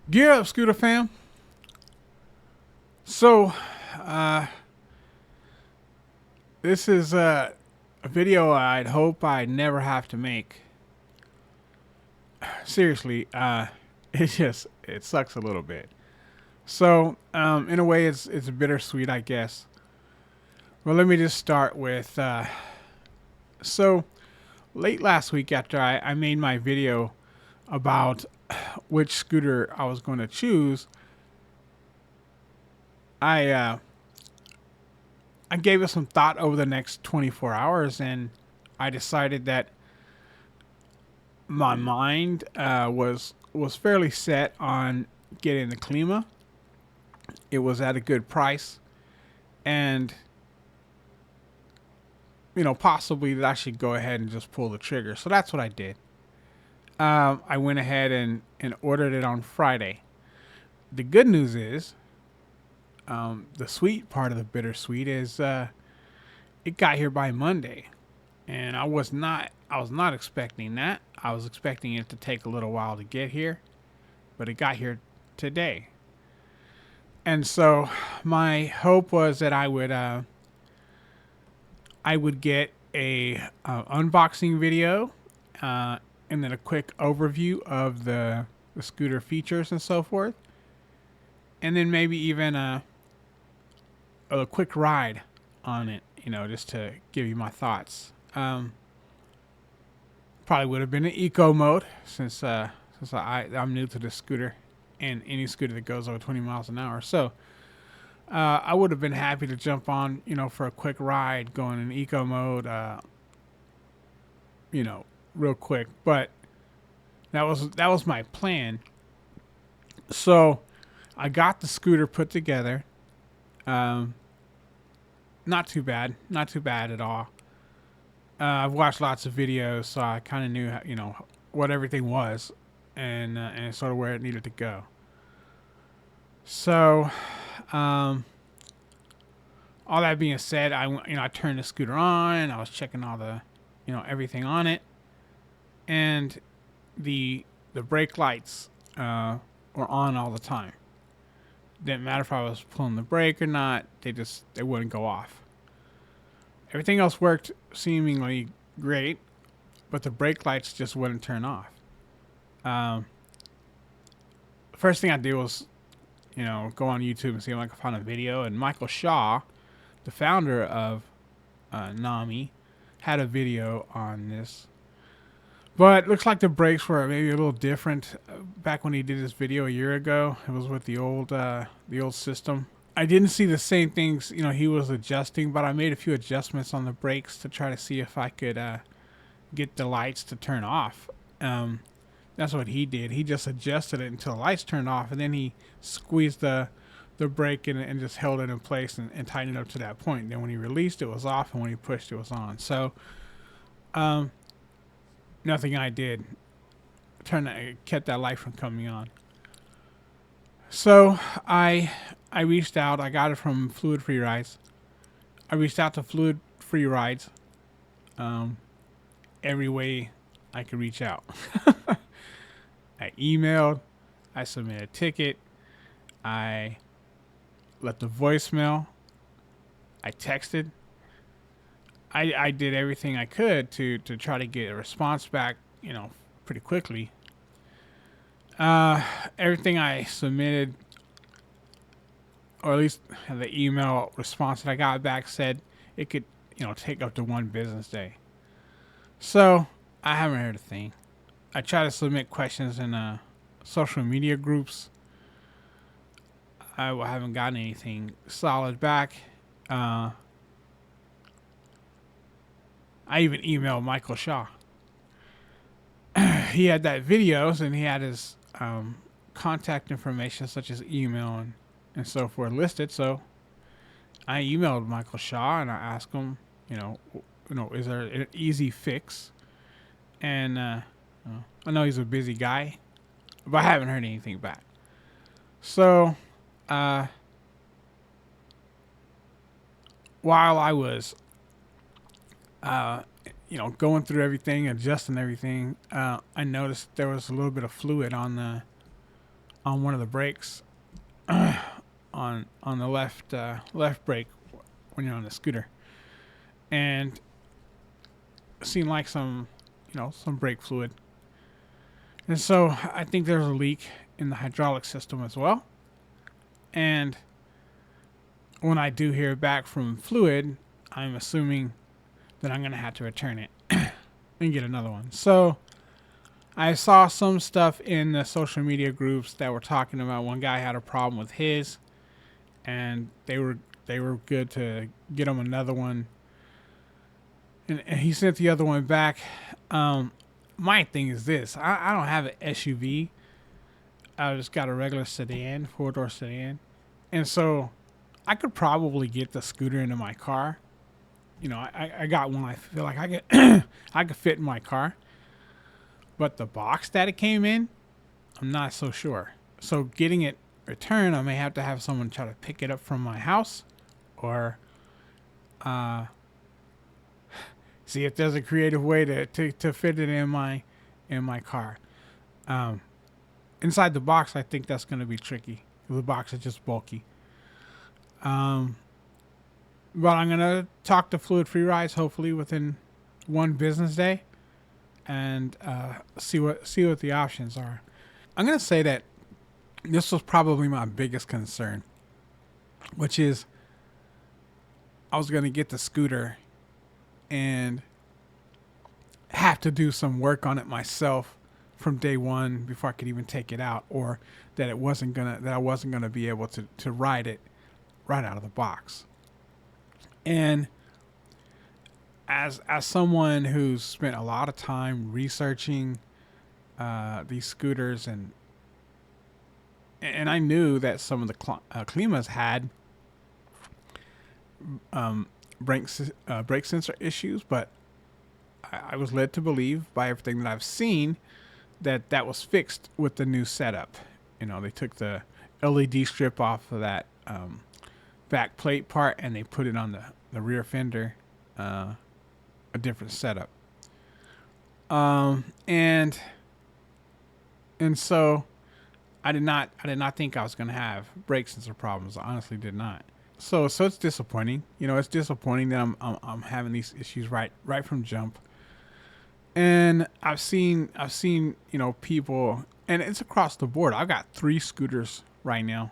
Gear up, Scooter fam. So, uh, this is a video I'd hope I never have to make. Seriously, it sucks a little bit. So, in a way, it's bittersweet, I guess. Well, let me just start with so late last week after I made my video about which scooter I was going to choose. I I gave it some thought over the next 24 hours, and I decided that my mind was fairly set on getting the Klima. It was at a good price, and possibly that I should go ahead and just pull the trigger. So that's what I did. I went ahead and ordered it on Friday. The good news is, the sweet part of the bittersweet is it got here by Monday, and I was not expecting that. I was expecting it to take a little while to get here, but it got here today. And so my hope was that I would get a unboxing video, uh, and then a quick overview of the scooter features and so forth, and then maybe even a quick ride on it, just to give you my thoughts. Probably would have been in eco mode since I'm new to the scooter and any scooter that goes over 20 miles an hour. So I would have been happy to jump on, for a quick ride going in eco mode, real quick. But that was my plan. So I got the scooter put together. Um, Not too bad, not too bad at all. I've watched lots of videos, so I kind of knew, what everything was, and sort of where it needed to go. So, um, all that being said, I turned the scooter on, and I was checking all the, everything on it, and the brake lights were on all the time. Didn't matter if I was pulling the brake or not; they wouldn't go off. Everything else worked seemingly great, but the brake lights just wouldn't turn off. Um, First thing I did was, go on YouTube and see if I could find a video. And Michael Shaw, the founder of Nami, had a video on this. But it looks like the brakes were maybe a little different back when he did this video a year ago. It was with the old system. I didn't see the same things, he was adjusting, but I made a few adjustments on the brakes to try to see if I could get the lights to turn off. Um, that's what he did. He just adjusted it until the lights turned off, and then he squeezed the brake and just held it in place and tightened it up to that point. And then when he released, it was off, and when he pushed, it was on. So um, nothing I did kept that light from coming on. So I reached out. I got it from Fluid Free Rides. I reached out to Fluid Free Rides, um, every way I could reach out. I emailed. I submitted a ticket. I left a voicemail. I texted. I did everything I could to try to get a response back, pretty quickly. Uh, Everything I submitted, or at least the email response that I got back, said it could, take up to one business day. So I haven't heard a thing. I try to submit questions in social media groups. I haven't gotten anything solid back. Uh, I even emailed Michael Shaw. He had that videos, and he had his contact information such as email and so forth listed. So I emailed Michael Shaw and I asked him, is there an easy fix? And I know he's a busy guy, but I haven't heard anything back. So uh, while I was, uh, going through everything, adjusting everything, I noticed there was a little bit of fluid on on one of the brakes, on the left brake when you're on the scooter, and it seemed like some brake fluid. And so I think there's a leak in the hydraulic system as well. And when I do hear back from fluid, I'm assuming that I'm going to have to return it and get another one. So I saw some stuff in the social media groups that were talking about one guy had a problem with his, and they were good to get him another one. And he sent the other one back. My thing is this: I don't have an SUV. I just got a regular sedan, 4-door sedan, and so I could probably get the scooter into my car. I got one I feel like I could I could fit in my car, but the box that it came in, I'm not so sure. So getting it returned, I may have to have someone try to pick it up from my house, or see if there's a creative way to fit it in my car. Inside the box, I think that's going to be tricky. The box is just bulky. But I'm going to talk to Fluid Free Rides hopefully within one business day, and see what the options are. I'm going to say that this was probably my biggest concern, which is I was going to get the scooter and have to do some work on it myself from day one before I could even take it out, or that I wasn't gonna be able to ride it right out of the box. And as someone who's spent a lot of time researching these scooters, and I knew that some of the Klimas had brake sensor issues, but I was led to believe by everything that I've seen that was fixed with the new setup. They took the LED strip off of that back plate part and they put it on the rear fender, a different setup. And so I did not think I was going to have brake sensor problems. I honestly did not. So it's disappointing. It's disappointing that I'm having these issues right from jump. And I've seen people, and it's across the board. I've got 3 scooters right now,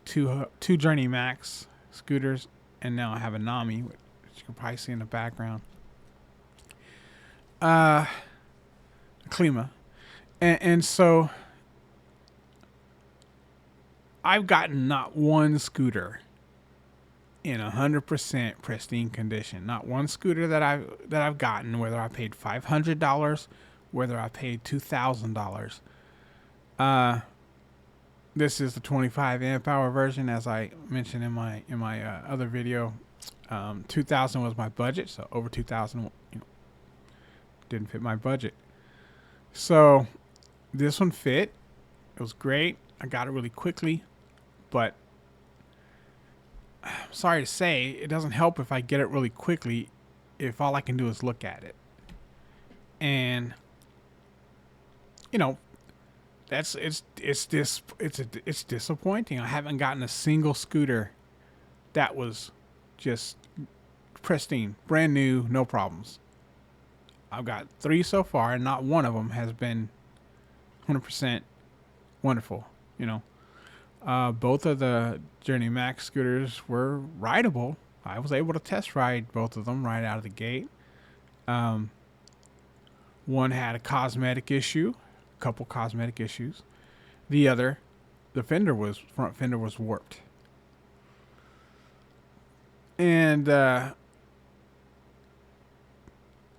two Journey Max scooters, and now I have a Nami, which you can probably see in the background. Klima, and so I've gotten not one scooter in 100% pristine condition. Not one scooter that I've gotten, whether I paid $500, whether I paid $2,000. This is the 25 amp hour version, as I mentioned in my other video. 2,000 was my budget, so over 2,000 didn't fit my budget. So this one fit. It was great. I got it really quickly, but I'm sorry to say, it doesn't help if I get it really quickly if all I can do is look at it. And it's disappointing. I haven't gotten a single scooter that was just pristine, brand new, no problems. I've got 3 so far, and not one of them has been 100% wonderful. Both of the Journey Max scooters were rideable. I was able to test ride both of them right out of the gate. One had a cosmetic issue, a couple cosmetic issues. The other, the front fender was warped. And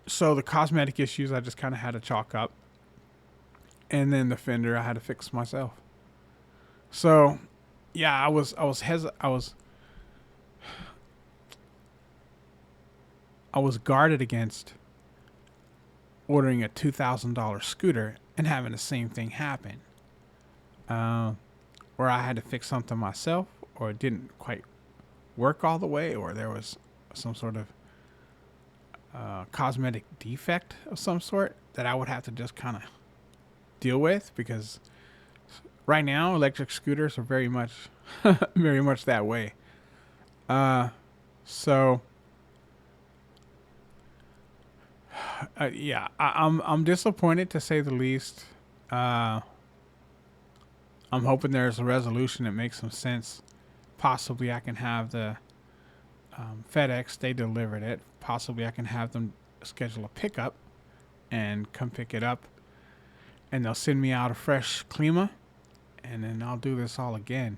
so the cosmetic issues I just kind of had to chalk up. And then the fender I had to fix myself. So, yeah, I was guarded against ordering a $2,000 scooter and having the same thing happen, where I had to fix something myself, or it didn't quite work all the way, or there was some sort of cosmetic defect of some sort that I would have to just kind of deal with, because right now, electric scooters are very much, very much that way. Uh, so yeah, I'm disappointed to say the least. Uh, I'm hoping there's a resolution that makes some sense. Possibly, I can have the FedEx. They delivered it. Possibly, I can have them schedule a pickup and come pick it up, and they'll send me out a fresh Klima, and then I'll do this all again.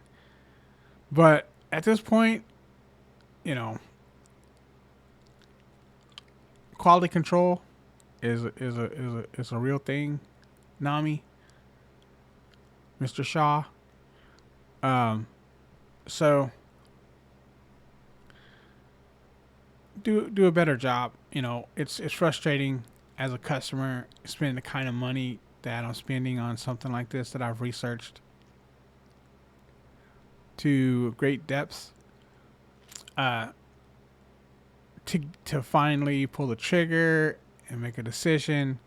But at this point, you know, quality control is a real thing. Nami, Mr. Shaw. Um, so do a better job. You know, it's frustrating as a customer spending the kind of money that I'm spending on something like this that I've researched to great depths. Uh, to finally pull the trigger and make a decision,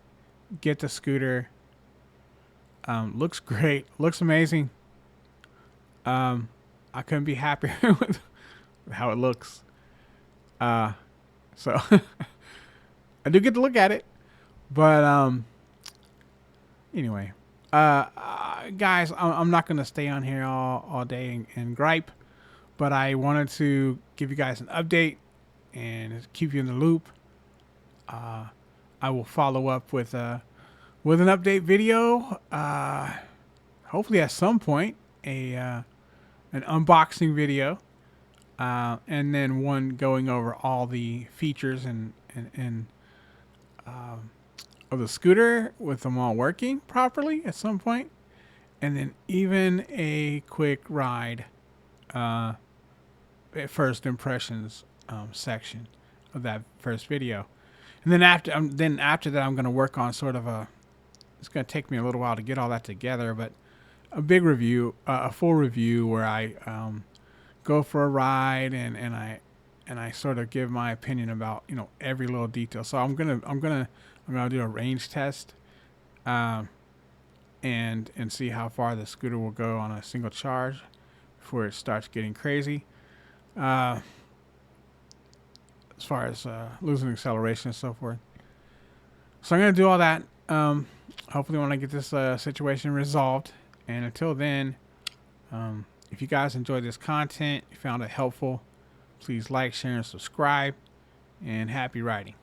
get the scooter. Looks great, looks amazing. Um, I couldn't be happier with how it looks. Uh, so I do get to look at it, but anyway, guys, I'm not gonna stay on here all day and gripe, but I wanted to give you guys an update and keep you in the loop. Uh, I will follow up with an update video. Hopefully at some point an unboxing video, and then one going over all the features and of the scooter with them all working properly at some point, and then even a quick ride, at first impressions section of that first video. And then after that, I'm going to work on sort of a. It's going to take me a little while to get all that together, but a big review, a full review where I go for a ride and I sort of give my opinion about every little detail. So I'm gonna do a range test, and see how far the scooter will go on a single charge before it starts getting crazy. Uh, as far as losing acceleration and so forth. So I'm gonna do all that. Hopefully, when I get this situation resolved. And until then, if you guys enjoyed this content, you found it helpful, please like, share, and subscribe. And happy riding.